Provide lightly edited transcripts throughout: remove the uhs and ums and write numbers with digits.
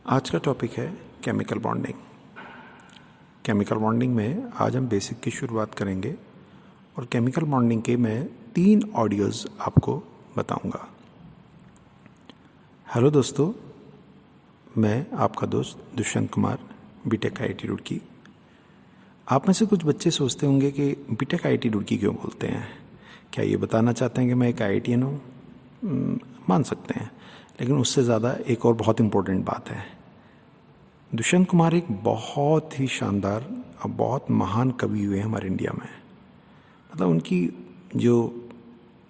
आज का टॉपिक है केमिकल बॉन्डिंग। केमिकल बॉन्डिंग में आज हम बेसिक की शुरुआत करेंगे और केमिकल बॉन्डिंग के मैं 3 ऑडियोज़ आपको बताऊंगा। हेलो दोस्तों, मैं आपका दोस्त दुष्यंत कुमार, बीटेक आईआईटी रुड़की। आप में से कुछ बच्चे सोचते होंगे कि बीटेक आईआईटी रुड़की क्यों बोलते हैं। क्या ये बताना चाहते हैं कि मैं एक आईआईटीएन हूँ? मान सकते हैं, लेकिन उससे ज़्यादा एक और बहुत इम्पोर्टेंट बात है। दुष्यंत कुमार एक बहुत ही शानदार और बहुत महान कवि हुए हमारे इंडिया में। मतलब उनकी जो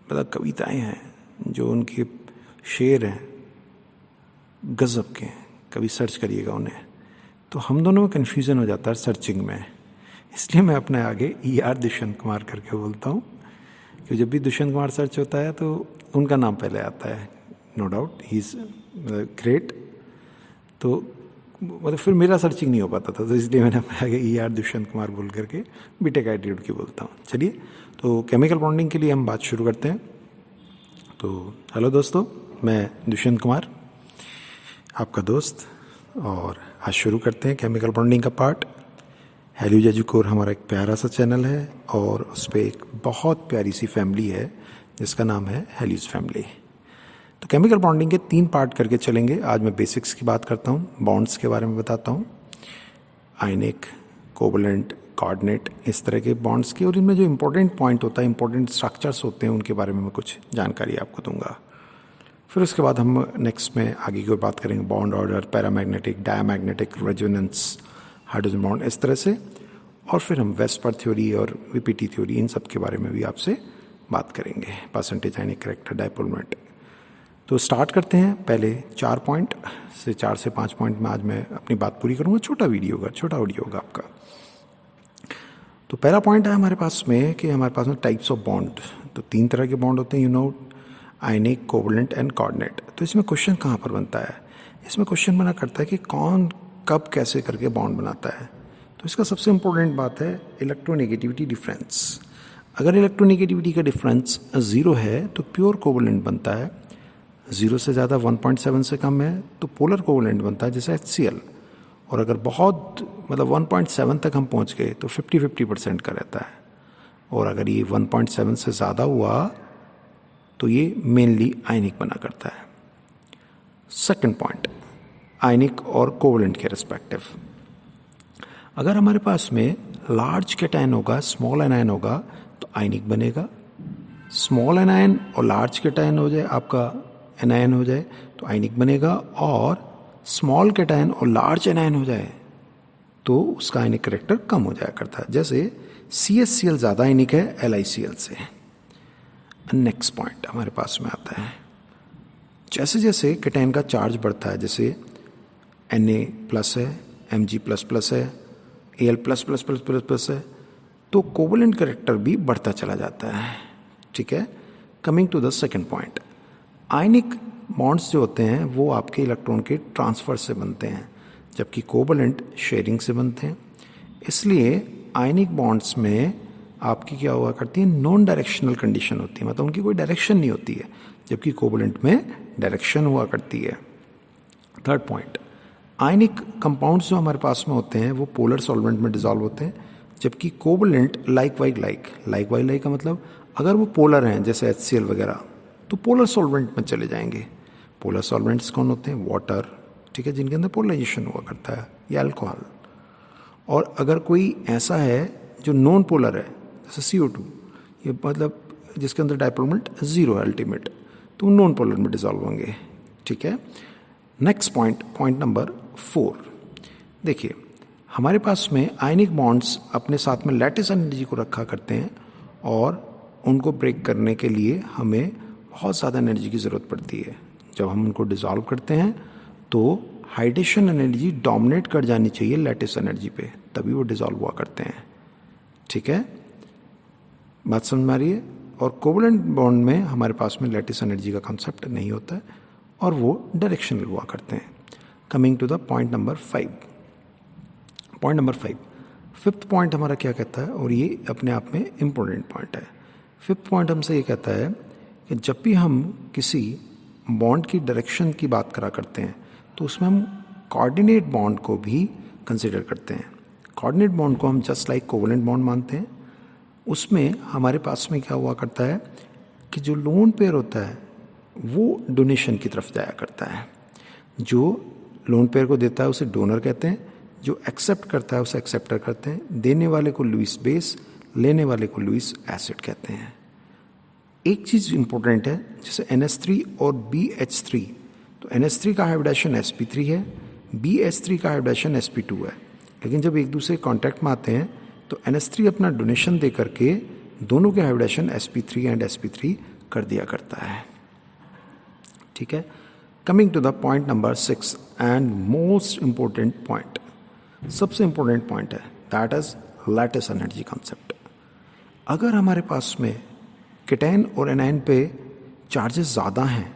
कविताएं हैं, जो उनके शेर हैं, गज़ब के हैं। कभी सर्च करिएगा उन्हें तो हम दोनों में कन्फ्यूज़न हो जाता है सर्चिंग में। इसलिए मैं अपने आगे ER दुष्यंत कुमार करके बोलता हूँ, क्योंकि जब भी दुष्यंत कुमार सर्च होता है तो उनका नाम पहले आता है। No doubt he is great. तो फिर मेरा सर्चिंग नहीं हो पाता था, तो इसलिए मैंने अपने आगे ER दुष्यंत कुमार बोल करके बीटेक आईआईटी रुड़की बोलता हूँ। चलिए, तो केमिकल बॉन्डिंग के लिए हम बात शुरू करते हैं। तो हेलो दोस्तों, मैं दुष्यंत कुमार, आपका दोस्त, और आज शुरू करते हैं केमिकल बॉन्डिंग का पार्ट। हेल्यूज एजुकोर हमारा एक प्यारा सा चैनल है और उस पर एक बहुत प्यारी सी फैमिली है जिसका नाम है हेल्यूज फैमिली। तो केमिकल बॉन्डिंग के 3 पार्ट करके चलेंगे। आज मैं बेसिक्स की बात करता हूँ, बॉन्ड्स के बारे में बताता हूँ, आयनिक, कोवलेंट, कोऑर्डिनेट, इस तरह के बॉन्ड्स की, और इनमें जो इंपॉर्टेंट पॉइंट होता है, इंपॉर्टेंट स्ट्रक्चर्स होते हैं, उनके बारे में मैं कुछ जानकारी आपको दूंगा। फिर उसके बाद हम नेक्स्ट में आगे की ओर बात करेंगे bond order, paramagnetic, diamagnetic, resonance, hydrogen bond, इस तरह से। और फिर हम वेस्पर थ्योरी और VPT थ्योरी, इन सब के बारे में भी आपसे बात करेंगे। परसेंटेज आयनिक करेक्टर, डायपोल मोमेंट। तो स्टार्ट करते हैं। पहले 4 पॉइंट से 4 से 5 पॉइंट में आज मैं अपनी बात पूरी करूँगा। छोटा वीडियो होगा, छोटा ऑडियो होगा आपका। तो पहला पॉइंट है हमारे पास में कि हमारे पास में टाइप्स ऑफ बॉन्ड। तो 3 तरह के बॉन्ड होते हैं, आयनिक, कोवलेंट एंड कोऑर्डिनेट। तो इसमें क्वेश्चन कहाँ पर बनता है? इसमें क्वेश्चन बना करता है कि कौन कब कैसे करके बॉन्ड बनाता है। तो इसका सबसे इंपॉर्टेंट बात है इलेक्ट्रोनेगेटिविटी डिफरेंस। अगर इलेक्ट्रोनेगेटिविटी का डिफरेंस 0 है तो प्योर कोवलेंट बनता है। 0 से ज़्यादा 1.7 से कम है तो पोलर कोवलेंट बनता है, जैसे HCl। और अगर बहुत 1.7 तक हम पहुंच गए तो 50-50% का रहता है। और अगर ये 1.7 से ज़्यादा हुआ तो ये मेनली आयनिक बना करता है। सेकंड पॉइंट, आयनिक और कोवलेंट के रिस्पेक्टिव। अगर हमारे पास में लार्ज कैटायन होगा, स्मॉल एनायन होगा, तो आयनिक बनेगा। स्मॉल एनायन और लार्ज कैटायन हो जाए, आपका एनायन हो जाए, तो आयनिक बनेगा। और स्मॉल कैटायन और लार्ज एनायन हो जाए तो उसका आयनिक करेक्टर कम हो जाया करता है। जैसे CHCl ज़्यादा आयनिक है LiCl से। नेक्स्ट पॉइंट हमारे पास में आता है, जैसे जैसे कैटायन का चार्ज बढ़ता है, जैसे Na+ है, Mg++ है, Al++++ है, तो कोवलेंट करेक्टर भी बढ़ता चला जाता है। ठीक है। Coming to the second point, ionic bonds जो होते हैं वो आपके इलेक्ट्रॉन के ट्रांसफर से बनते हैं, जबकि कोवलेंट शेयरिंग से बनते हैं। इसलिए आयनिक बॉन्ड्स में आपकी क्या हुआ करती है, नॉन डायरेक्शनल कंडीशन होती है, मतलब उनकी कोई डायरेक्शन नहीं होती है, जबकि कोवलेंट में डायरेक्शन हुआ करती है। थर्ड पॉइंट, आयनिक कंपाउंड्स जो हमारे पास में होते हैं वो पोलर सॉल्वेंट में डिसॉल्व होते हैं, जबकि कोवलेंट लाइक वाई लाइक का मतलब अगर वो पोलर हैं जैसे HCl वगैरह तो पोलर सॉल्वेंट में चले जाएंगे। पोलर सॉल्वेंट्स कौन होते हैं? वाटर, ठीक है, जिनके अंदर पोलराइजेशन हुआ करता है, या अल्कोहल। और अगर कोई ऐसा है जो नॉन पोलर है जैसे CO2, ये मतलब जिसके अंदर डायपोल मोमेंट 0 है अल्टीमेट, तो नॉन पोलर में डिसॉल्व होंगे। ठीक है। नेक्स्ट पॉइंट नंबर 4, देखिए हमारे पास में आयनिक बॉन्ड्स अपने साथ में लैटिस एनर्जी को रखा करते हैं और उनको ब्रेक करने के लिए हमें बहुत ज़्यादा एनर्जी की ज़रूरत पड़ती है। जब हम उनको डिसॉल्व करते हैं तो हाइड्रेशन एनर्जी डोमिनेट कर जानी चाहिए लैटिस एनर्जी पे, तभी वो डिसॉल्व हुआ करते हैं। ठीक है, बात समझ में आ रही है? और कोवलेंट बॉन्ड में हमारे पास में लैटिस एनर्जी का कॉन्सेप्ट नहीं होता है और वो डायरेक्शनल हुआ करते हैं। Coming to the point number 5। Fifth point हमारा क्या कहता है, और ये अपने आप में इम्पोर्टेंट पॉइंट है। फिफ्थ पॉइंट हमसे ये कहता है कि जब भी हम किसी बॉन्ड की डायरेक्शन की बात करा करते हैं तो उसमें हम कोऑर्डिनेट बॉन्ड को भी कंसिडर करते हैं। कोऑर्डिनेट बॉन्ड को हम जस्ट लाइक कोवेलेंट बॉन्ड मानते हैं। उसमें हमारे पास में क्या हुआ करता है कि जो लोन पेयर होता है वो डोनेशन की तरफ जाया करता है। जो लोन पेयर को देता है उसे डोनर कहते हैं, जो एक्सेप्ट करता है उसे एक्सेप्टर कहते हैं, देने वाले को लुइस बेस, लेने वाले को लुइस एसिड कहते हैं। एक चीज़ इंपॉर्टेंट है, जैसे NH3 और BH3, तो NH3 का हाइब्रिडाइजेशन sp3 है, BH3 का हाइब्रिडाइजेशन sp2 है, लेकिन जब एक दूसरे कॉन्टैक्ट में आते हैं तो NH3 अपना डोनेशन दे करके दोनों के हाइब्रिडाइजेशन sp3 एंड sp3 कर दिया करता है। ठीक है, coming to the point number 6 and most important point, सबसे इंपॉर्टेंट पॉइंट है, that is lattice energy concept. अगर हमारे पास में केटायन और एनायन पे चार्जेस ज़्यादा हैं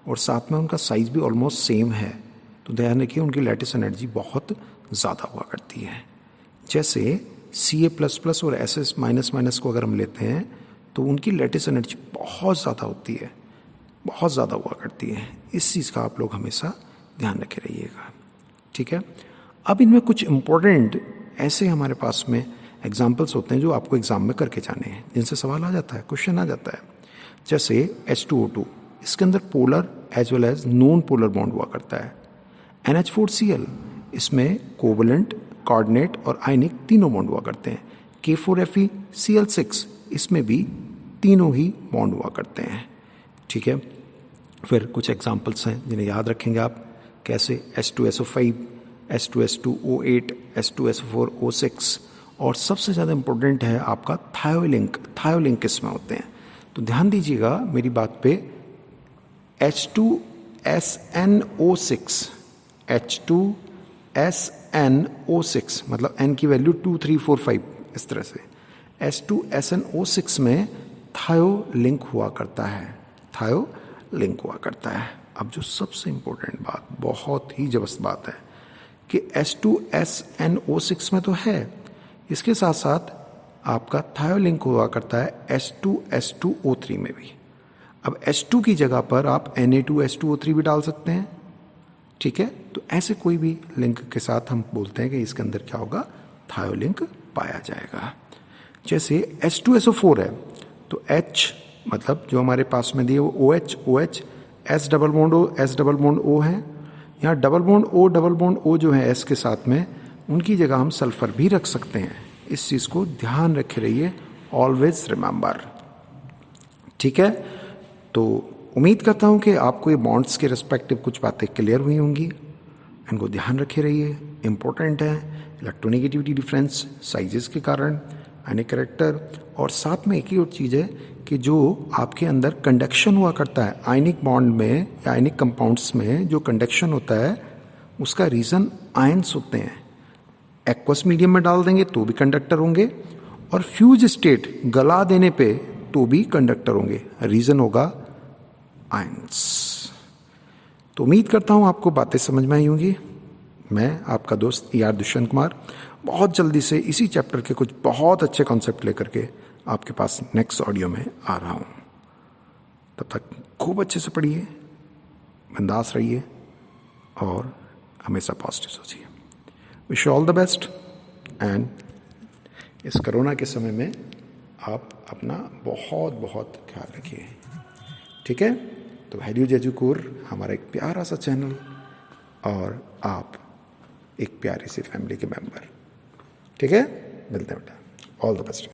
और साथ में उनका साइज भी ऑलमोस्ट सेम है, तो ध्यान रखिए उनकी लैटिस एनर्जी बहुत ज़्यादा हुआ करती है। जैसे Ca++ और SS- को अगर हम लेते हैं तो उनकी लैटिस एनर्जी बहुत ज़्यादा होती है, बहुत ज़्यादा हुआ करती है। इस चीज़ का आप लोग हमेशा ध्यान रखे रहिएगा। ठीक है, अब इनमें कुछ इम्पोर्टेंट ऐसे हमारे पास में एग्जाम्पल्स होते हैं जो आपको एग्जाम में करके जाने हैं, जिनसे सवाल आ जाता है, क्वेश्चन आ जाता है। जैसे H2O2, इसके अंदर polar as well as non polar bond हुआ करता है। NH4Cl, इसमें कोवलेंट, कोऑर्डिनेट और आयनिक तीनों बॉन्ड हुआ करते हैं। K4FeCl6, इसमें भी तीनों ही बॉन्ड हुआ करते हैं। ठीक है, फिर कुछ एग्जाम्पल्स हैं जिन्हें याद रखेंगे आप, कैसे H2SO5, H2S2O8, H2SO4O6, और सबसे ज़्यादा इंपॉर्टेंट है आपका थायोलिंक। थायोलिंक इसमें होते हैं, तो ध्यान दीजिएगा मेरी बात पे। H2SNO6, H2SNO6 मतलब N की वैल्यू 2, 3, 4, 5 इस तरह से। H2SNO6 में थायोलिंक हुआ करता है, थायोलिंक हुआ करता है। अब जो सबसे इंपॉर्टेंट बात, बहुत ही जबरदस्त बात है कि H2SNO6 में तो है, इसके साथ साथ आपका थायोलिंक हुआ करता है H2S2O3 में भी। अब H2 की जगह पर आप Na2H2O3 भी डाल सकते हैं। ठीक है, तो ऐसे कोई भी लिंक के साथ हम बोलते हैं कि इसके अंदर क्या होगा, थायोलिंक पाया जाएगा। जैसे H2SO4 है तो H मतलब जो हमारे पास में दिए वो OH, OH, S double bond O, S double bond O है। यहाँ डबल बॉन्ड O जो है S के साथ में, उनकी जगह हम सल्फर भी रख सकते हैं। इस चीज़ को ध्यान रखे रहिए, ऑलवेज रिमेंबर। ठीक है, तो उम्मीद करता हूँ कि आपको ये बॉन्ड्स के रिस्पेक्टिव कुछ बातें क्लियर हुई होंगी। इनको ध्यान रखे रहिए, इंपॉर्टेंट है। इलेक्ट्रोनेगेटिविटी डिफरेंस साइजेस के कारण, आयनिक कैरेक्टर, और साथ में एक ही और चीज़ है कि जो आपके अंदर कंडक्शन हुआ करता है आयनिक बॉन्ड में या आयनिक कंपाउंड्स में, जो कंडक्शन होता है उसका रीज़न आयंस होते हैं। एक्वस मीडियम में डाल देंगे तो भी कंडक्टर होंगे, और फ्यूज स्टेट गला देने पे तो भी कंडक्टर होंगे, रीज़न होगा आयंस। तो उम्मीद करता हूँ आपको बातें समझ में आई होंगी। मैं आपका दोस्त ER दुष्यंत कुमार बहुत जल्दी से इसी चैप्टर के कुछ बहुत अच्छे कॉन्सेप्ट लेकर के आपके पास नेक्स्ट ऑडियो में आ रहा हूँ। तब तक खूब अच्छे से पढ़िए, बिंदास रहिए और हमेशा पॉजिटिव सोचिए। Wish you all the best. And इस कोरोना के समय में आप अपना बहुत बहुत ख्याल रखिए। ठीक है, तो हैरियो एजुकोर हमारा एक प्यारा सा चैनल, और आप एक प्यारी सी फैमिली के मेंबर। ठीक है, मिलते हैं बेटा, ऑल द बेस्ट।